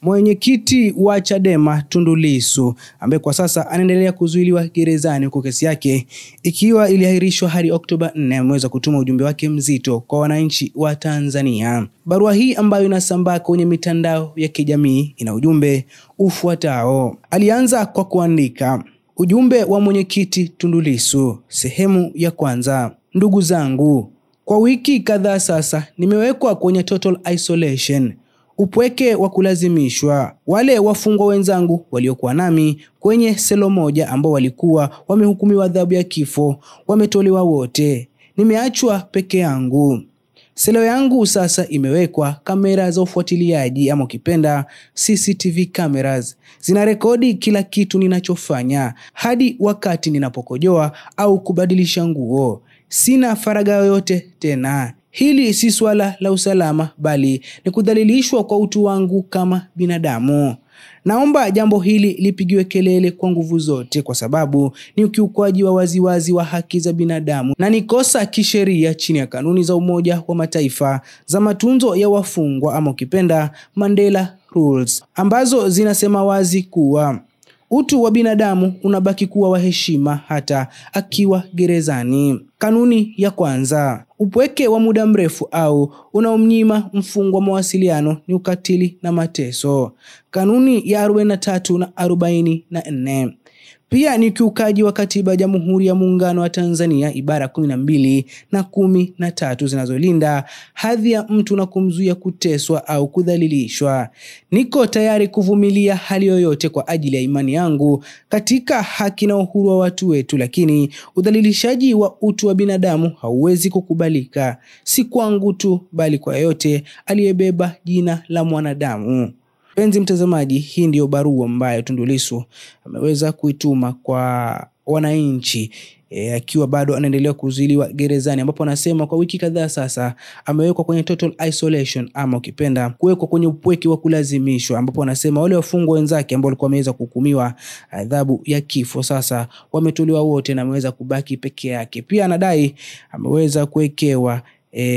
Mwenyekiti wa Chadema Tundu Lissu ambaye kwa sasa anaendelea kuzuiliwa gerezani huko kesi yake ikiwa iliahirishwa hadi Oktoba 4 ameweza kutuma ujumbe wake mzito kwa wananchi wa Tanzania. Barua hii ambayo inasambaa kwenye mitandao ya kijamii ina ujumbe ufuatao. Alianza kwa kuandika: ujumbe wa mwenyekiti Tundu Lissu, sehemu ya kwanza. Ndugu zangu, kwa wiki kadhaa sasa nimewekwa kwenye total isolation, upweke wa kulazimishwa. Wale wafungwa wenzangu waliokuwa nami kwenye selo moja ambao walikuwa wamehukumiwa adhabu ya kifo wametolewa wote. Nimeachwa peke yangu. Selo yangu sasa imewekwa kamera za ufuatiliaji ama ukipenda CCTV cameras. Zinarekodi kila kitu ninachofanya hadi wakati ninapokojoa au kubadilisha nguo. Sina faragha yoyote tena. Hili si swala la usalama bali ni kudhalilishwa kwa utu wangu kama binadamu. Naomba jambo hili lipigiwe kelele kwa nguvu zote kwa sababu ni ukiukwaji wa waziwazi wa haki za binadamu na ni kosa kisheria chini ya kanuni za Umoja wa Mataifa za matunzo ya wafungwa ama ukipenda Mandela Rules, ambazo zinasema wazi kuwa utu wa binadamu unabaki kuwa wa heshima hata akiwa gerezani. Kanuni ya kwanza: upweke wa muda mrefu au unaomnyima mfungwa mawasiliano ni ukatili na mateso. Kanuni ya 43 na 44. Pia ni kiukaji wa katiba ya Jamhuri ya Muungano wa Tanzania ibara 12 na 13 zinazolinda hadhi ya mtu na kumzuia kuteswa au kudhalilishwa. Niko tayari kuvumilia hali yoyote kwa ajili ya imani yangu katika haki na uhuru wa watu wetu, lakini udhalilishaji wa utu wa binadamu hauwezi kukubalika, si kwangu tu bali kwa yote aliyebeba jina la mwanadamu. Penzi mtazamaji, hii ndio barua ambayo Tundu Lissu ameweza kuituma kwa wananchi akiwa bado anaendelea kuzuiliwa gerezani, ambapo anasema kwa wiki kadhaa sasa amewekwa kwenye total isolation ama ukipenda kuwekwa kwenye upweke wa kulazimishwa, ambapo anasema wale wafungwa wenzake ambao walikuwa wameweza kuhukumiwa adhabu ya kifo sasa wametolewa wote na ameweza kubaki peke yake. Pia anadai ameweza kuwekewa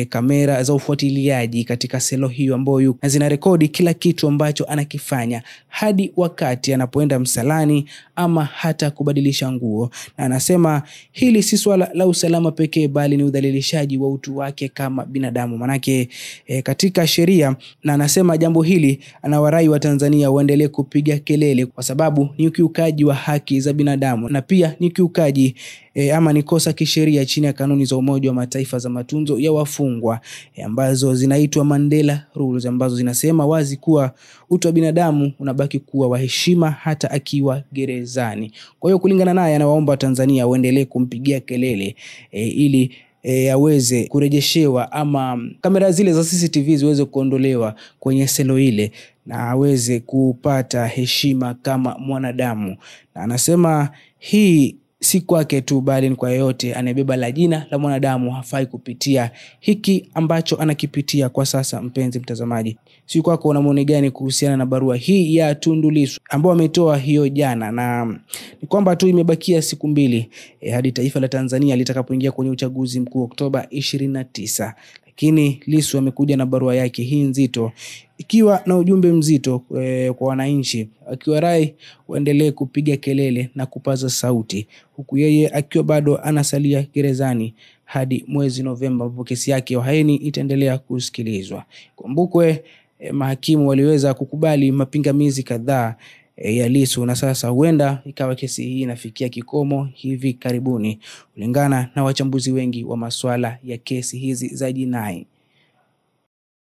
kamera za ufuatiliaji katika selo hiyo ambayo zinarekodi kila kitu ambacho anakifanya hadi wakati anapoenda msalani ama hata kubadilisha nguo, na anasema hili si swala la usalama pekee bali ni udhalilishaji wa utu wake kama binadamu manake katika sheria, na anasema jambo hili anawarai wa Tanzania waendelee kupiga kelele kwa sababu ni ukiukaji wa haki za binadamu na pia ni ukiukaji ama ni kosa kisheria chini ya kanuni za Umoja wa Mataifa za matunzo ya wafungwa ambazo zinaitwa Mandela Rules, ambazo zinasema wazi kuwa utu wa binadamu unabaki kuwa wa heshima hata akiwa gerezani. Kwa hiyo kulingana naye anawaomba Tanzania waendelee kumpigia kelele ili aweze kurejeshewa ama kamera zile za CCTV ziweze kuondolewa kwenye selo ile na aweze kupata heshima kama mwanadamu. Na anasema hii si kwake tu bali ni kwa yote anayebeba la jina la mwanadamu hafai kupitia hiki ambacho anakipitia kwa sasa. Mpenzi mtazamaji, si kwako una maoni gani kuhusiana na barua hii ya Tundu Lissu ambao ametoa hiyo jana? Na ni kwamba tu imebakia siku mbili hadi taifa la Tanzania litakapoingia kwenye uchaguzi mkuu Oktoba 29, lakini Lissu amekuja na barua yake hii nzito ikiwa na ujumbe mzito kwa wananchi, akiwarai waendelee kupiga kelele na kupaza sauti, huku yeye akiwa bado anasalia gerezani hadi mwezi Novemba ambapo kesi yake ya uhaini itaendelea kusikilizwa. Kumbukwe mahakimu waliweza kukubali mapingamizi kadhaa ya Lissu na sasa huenda ikawa kesi hii inafikia kikomo hivi karibuni kulingana na wachambuzi wengi wa masuala ya kesi hizi za jinai.